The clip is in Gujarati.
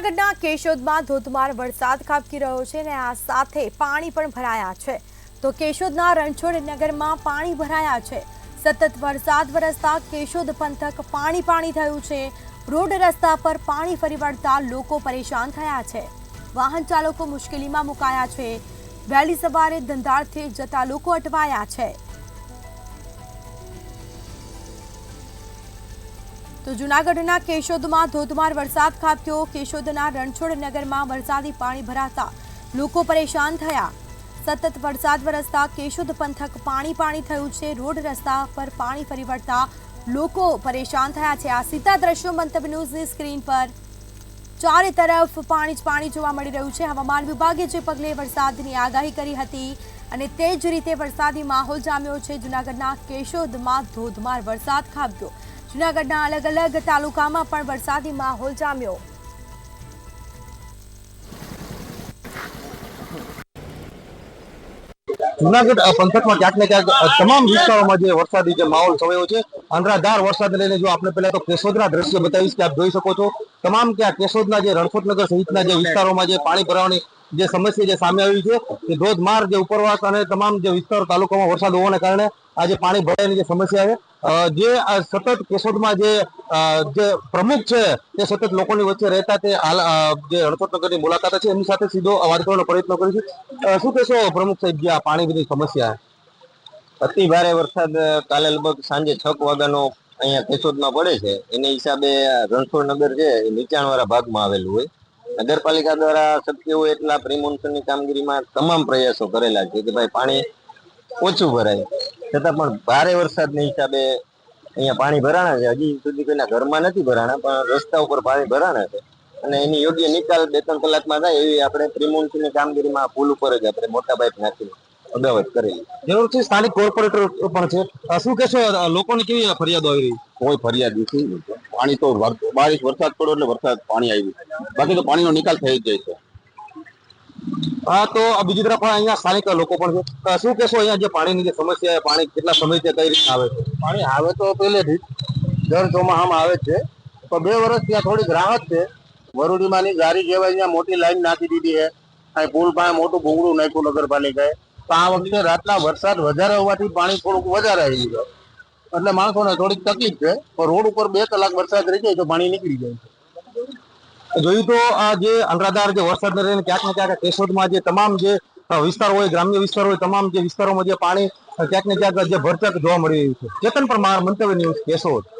જૂનાગઢના કેશોદમાં ધોધમાર વરસાદ ખાબકી રહ્યો છે અને આ સાથે પાણી પણ ભરાયા છે। તો કેશોદના રણછોડ નગરમાં પાણી ભરાયા છે। સતત વરસાદ વરસતા કેશોદ પંથક પાણી થયું છે। રોડ રસ્તા પર પાણી ફરી વળતા લોકો પરેશાન થયા છે। વાહન ચાલકો મુશ્કેલીમાં મુકાયા છે। વહેલી સવારે ધંધાર્થે જતા લોકો અટવાયા છે। તો જૂનાગઢના કેશોદમાં ધોધમાર વરસાદ ખાબક્યો। કેશોદના રણછોડ નગરમાં વરસાદી પાણી ભરાતા લોકો પરેશાન થયા। સતત વરસાદ વરસતા કેશોદ પંથક પાણી થયું છે। રોડ રસ્તા પર પાણી ફરી વળતા લોકો પરેશાન થયા છે। આ સીધા દ્રશ્યો મંતવ્ય ન્યૂઝની સ્ક્રીન પર ચારે તરફ પાણી જોવા મળી રહ્યું છે। હવામાન વિભાગે જે પગલે વરસાદની આગાહી કરી હતી અને તે જ રીતે વરસાદી માહોલ જામ્યો છે। જૂનાગઢના કેશોદમાં ધોધમાર વરસાદ ખાબક્યો। જૂનાગઢના અલગ અલગ તાલુકામાં પણ વરસાદી માહોલ જામ્યો। જૂનાગઢ પંથકમાં ક્યાંક ને ક્યાંક તમામ વિસ્તારોમાં જે વરસાદી જે માહોલ છવાયો છે। અનરાધાર વરસાદ લઈને જો આપણે પહેલા તો કેશોદના દ્રશ્ય બતાવીશ કે આપ જોઈ શકો છો તમામ કે કેશોદના જે રણછોડનગર સહિતના જે વિસ્તારોમાં જે પાણી ભરાવાની જે સમસ્યા જે સામે આવી છે કે ધોધમાર જે ઉપરવાસ અને તમામ જે વિસ્તારો તાલુકામાં વરસાદ હોવાને કારણે આજે પાણી ભરાવાની જે સમસ્યા છે જે સતત કેશોદમાં જે પ્રમુખ છે તે સતત લોકોની વચ્ચે રહેતા તે હાલ જે રણછોડનગરની મુલાકાત છે એમની સાથે સીધો વાત કરવાનો પ્રયત્ન કરીશું। શું કહેશો પ્રમુખ સાહેબ, જે આ પાણી બધી સમસ્યા? અતિ ભારે વરસાદ કાલે લગભગ સાંજે 6 વાગ્યાનો અહીંયા કેશોદમાં પડે છે। એને હિસાબે રણછોડ નગર છે એ નીચાણવાળા ભાગમાં આવેલું હોય। નગરપાલિકા દ્વારા શક્ય હોય એટલા પ્રિમોન્સૂનની કામગીરીમાં તમામ પ્રયાસો કરેલા છે કે ભાઈ પાણી ઓછું ભરાય, છતાં પણ ભારે વરસાદના હિસાબે અહીંયા પાણી ભરાણા છે। હજી સુધી કોઈના ઘરમાં નથી ભરાણા, પણ રસ્તા ઉપર પાણી ભરાણા છે અને એની યોગ્ય નિકાલ 2-3 કલાકમાં થાય એવી આપણે પ્રિમોન્સૂનની કામગીરીમાં પુલ ઉપર જ આપણે મોટા પાઇપ નાખીને અગાવત કરેલી। જરૂરથી સ્થાનિક કોર્પોરેટર પણ છે। શું કહેશો, લોકોની કેવી ફરિયાદો આવી રહી? કોઈ ફરિયાદ નથી। પાણી તો બારિશ વરસાદ પડ્યો એટલે વરસાદ પાણી આવ્યું, બાકી તો પાણીનો નિકાલ થઈ જ જાય છે। હા, તો બીજી તરફ અહીંયા સ્થાનિક લોકો પણ છે। શું કહેશો, અહીંયા જે પાણીની જે સમસ્યા પાણી કેટલા સમયથી કઈ રીતના આવે છે? પાણી આવે તો પહેલેથી દર ચોમાસામાં આવે જ છે, તો 2 વર્ષ ત્યાં થોડીક રાહત છે। વરુડીમાંની ગારી જેવા અહીંયા મોટી લાઈન નાખી દીધી છે, અહીં પુલ પાસે મોટું ભૂંગળું નાખ્યું નગરપાલિકાએ। તો આ વખતે રાતના વરસાદ વધારે હોવાથી પાણી થોડુંક વધારે આવી ગયું, એટલે માણસોને થોડીક તકલીફ છે। પણ રોડ ઉપર 2 કલાક વરસાદ રહી જાય તો પાણી નીકળી જાય છે। જોયું તો આ જે અનરાધાર જે વરસાદને લઈને ક્યાંક ને ક્યાંક કેશોદમાં જે તમામ જે વિસ્તારો હોય, ગ્રામ્ય વિસ્તારો હોય, તમામ જે વિસ્તારોમાં જે પાણી ક્યાંક ને ક્યાંક જે ભરચક જોવા મળી રહ્યું છે। ચેતન પરમાર, મંતવ્ય ન્યૂઝ, કેશોદ।